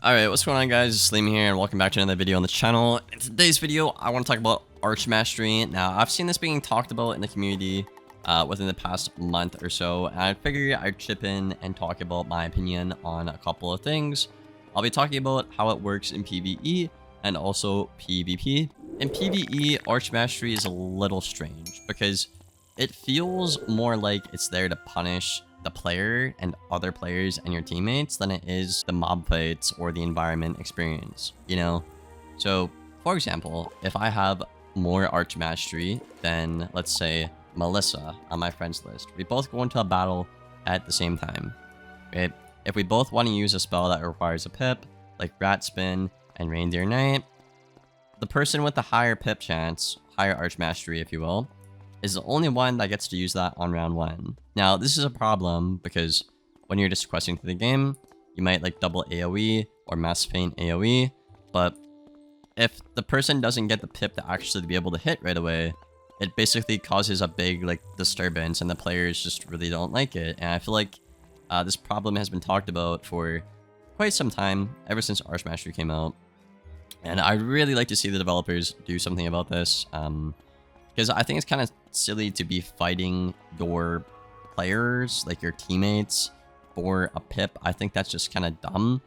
Alright, what's going on guys? It's Liam here and welcome back to another video on the channel. In today's video, I want to talk about Archmastery. Now, I've seen this being talked about in the community within the past month or so, and I figured I'd chip in and talk about my opinion on a couple of things. I'll be talking about how it works in PvE and also PvP. In PvE, Archmastery is a little strange because it feels more like it's there to punish the player and other players and your teammates than it is the mob fights or the environment experience, you know? So, for example, if I have more Archmastery than, let's say, Melissa on my friends list, we both go into a battle at the same time, right? If we both want to use a spell that requires a pip, like Rat Spin and Reindeer Knight, the person with the higher pip chance, higher Archmastery if you will, is the only one that gets to use that on round 1. Now, this is a problem because when you're just questing through the game, you might like double AoE or mass feint AoE, but if the person doesn't get the pip to actually be able to hit right away, it basically causes a big like disturbance and the players just really don't like it. And I feel like this problem has been talked about for quite some time, ever since Archmastery came out. And I'd really like to see the developers do something about this. Because I think it's kind of silly to be fighting your players, like your teammates, for a pip. I think that's just kind of dumb.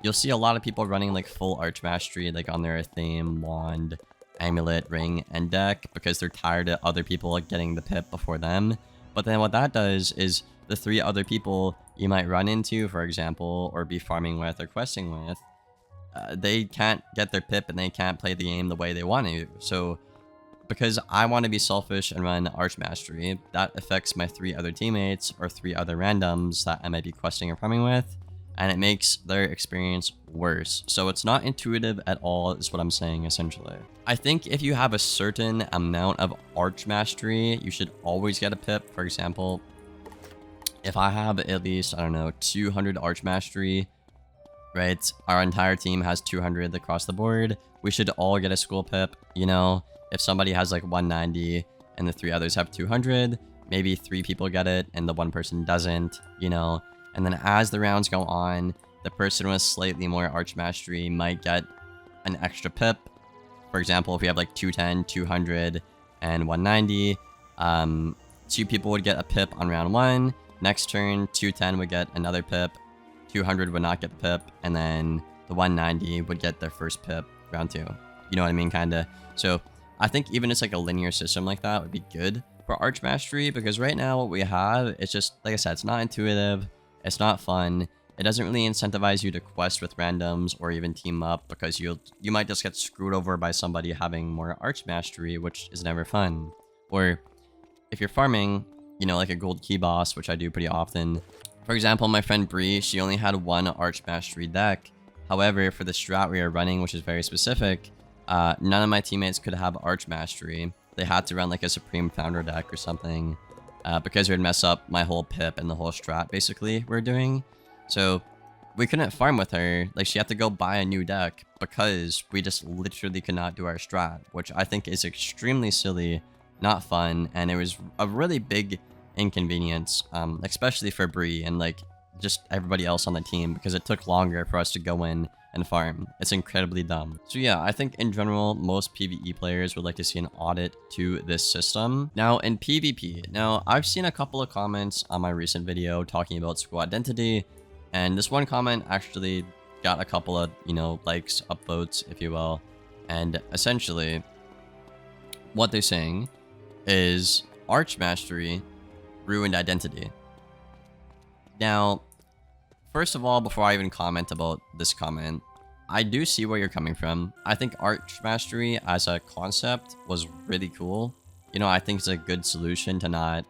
You'll see a lot of people running like full Archmastery, like on their Theme, Wand, Amulet, Ring, and deck, because they're tired of other people getting the pip before them. But then what that does is the 3 other people you might run into, for example, or be farming with or questing with, they can't get their pip and they can't play the game the way they want to. So because I want to be selfish and run Archmastery, that affects my 3 other teammates or 3 other randoms that I might be questing or farming with, and it makes their experience worse. So it's not intuitive at all, is what I'm saying essentially. I think if you have a certain amount of Archmastery, you should always get a pip. For example, if I have at least, I don't know, 200 Archmastery, right? Our entire team has 200 across the board. We should all get a school pip, you know? If somebody has like 190 and the 3 others have 200, maybe 3 people get it and the 1 person doesn't, you know? And then as the rounds go on, the person with slightly more Archmastery might get an extra pip. For example, if we have like 210, 200, and 190, 2 people would get a pip on round 1. Next turn, 210 would get another pip, 200 would not get the pip, and then the 190 would get their first pip round 2. You know what I mean, kinda? So I think even it's like a linear system like that would be good for Archmastery, because right now what we have, it's just, like I said, it's not intuitive, it's not fun, it doesn't really incentivize you to quest with randoms or even team up, because you might just get screwed over by somebody having more Archmastery, which is never fun. Or if you're farming, you know, like a gold key boss, which I do pretty often. For example, my friend Bree, she only had 1 Archmastery deck. However, for the strat we are running, which is very specific, none of my teammates could have Archmastery. They had to run like a Supreme Founder deck or something, because it would mess up my whole pip and the whole strat basically we're doing. So we couldn't farm with her. Like, she had to go buy a new deck because we just literally could not do our strat, which I think is extremely silly, not fun, and it was a really big inconvenience, especially for Bree and like just everybody else on the team, because it took longer for us to go in and farm. It's incredibly dumb. So yeah, I think in general, most PvE players would like to see an audit to this system. Now in PvP, now I've seen a couple of comments on my recent video talking about squad identity, and this one comment actually got a couple of, you know, likes, upvotes, if you will. And essentially, what they're saying is Archmastery ruined identity. Now, first of all, before I even comment about this comment, I do see where you're coming from. I think Archmastery as a concept was really cool. You know, I think it's a good solution to not,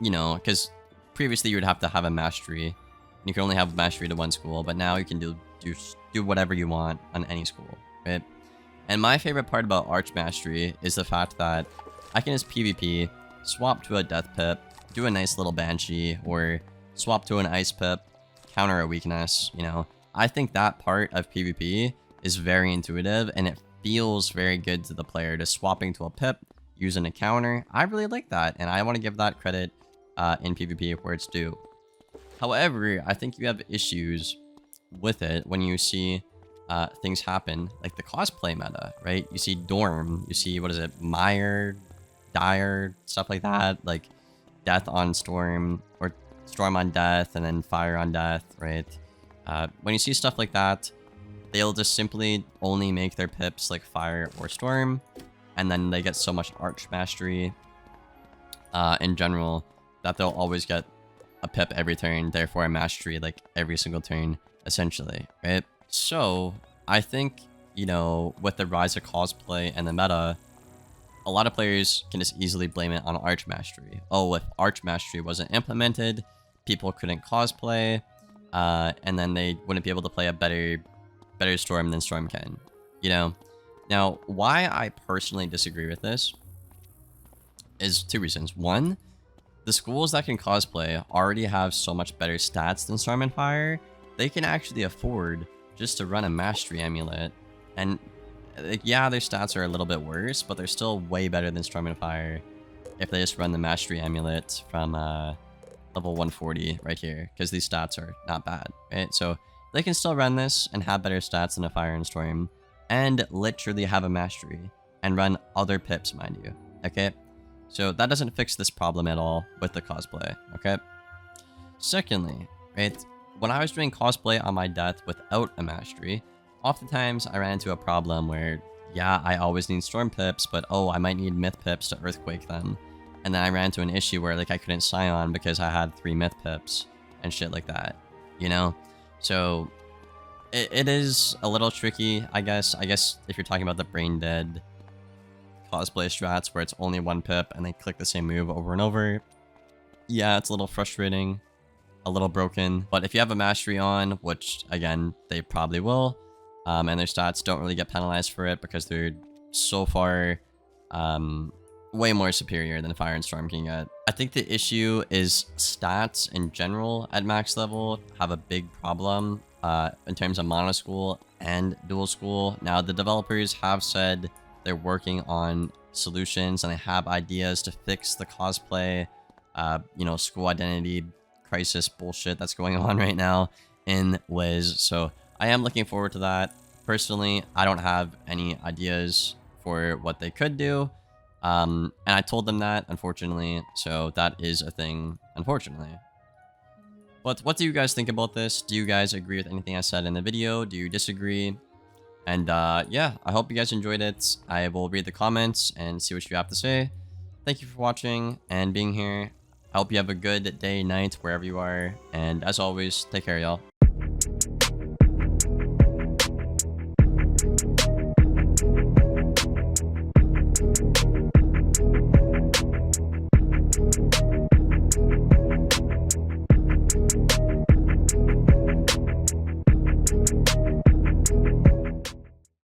you know, because previously you would have to have a mastery. You can only have mastery to 1 school, but now you can do whatever you want on any school, right? And my favorite part about Archmastery is the fact that I can just PvP, swap to a death pip, do a nice little banshee, or swap to an ice pip, counter a weakness, you know. I think that part of PvP is very intuitive, and it feels very good to the player, to swapping to a pip, using a counter. I really like that, and I want to give that credit in PvP where it's due. However, I think you have issues with it when you see things happen like the cosplay meta, right? You see Dorm, you see, what is it, Mire, Dire, stuff like that, like Death on Storm, or Storm on Death, and then Fire on Death, right? When you see stuff like that, they'll just simply only make their pips like Fire or Storm, and then they get so much Archmastery in general that they'll always get a pip every turn, therefore a mastery like every single turn, essentially, right? So I think, you know, with the rise of cosplay and the meta, a lot of players can just easily blame it on Archmastery. Oh, if Archmastery wasn't implemented, people couldn't cosplay, and then they wouldn't be able to play a better Storm than Storm can, you know? Now, why I personally disagree with this is two reasons. One, the schools that can cosplay already have so much better stats than Storm and Fire, they can actually afford just to run a Mastery Amulet. And yeah, their stats are a little bit worse, but they're still way better than Storm and Fire if they just run the Mastery Amulet from level 140 right here, because these stats are not bad, right? So they can still run this and have better stats than a Fire and Storm, and literally have a Mastery, and run other pips, mind you, okay? So that doesn't fix this problem at all with the cosplay, okay? Secondly, right, when I was doing cosplay on my death without a mastery, oftentimes I ran into a problem where, yeah, I always need storm pips, but oh, I might need myth pips to earthquake them. And then I ran into an issue where like I couldn't Scion because I had 3 myth pips and shit like that, you know? So it is a little tricky, I guess. I guess if you're talking about the brain dead cosplay strats where it's only 1 pip and they click the same move over and over, yeah, it's a little frustrating, a little broken. But if you have a mastery on, which again they probably will, and their stats don't really get penalized for it because they're so far way more superior than Fire and Storm can get. I think the issue is stats in general at max level have a big problem in terms of mono school and dual school. Now the developers have said they're working on solutions and they have ideas to fix the cosplay, you know, school identity crisis bullshit that's going on right now in Wiz. So I am looking forward to that. Personally, I don't have any ideas for what they could do. And I told them that, unfortunately. So that is a thing, unfortunately. But what do you guys think about this? Do you guys agree with anything I said in the video? Do you disagree? And yeah, I hope you guys enjoyed it. I will read the comments and see what you have to say. Thank you for watching and being here. I hope you have a good day, night, wherever you are. And as always, take care, y'all.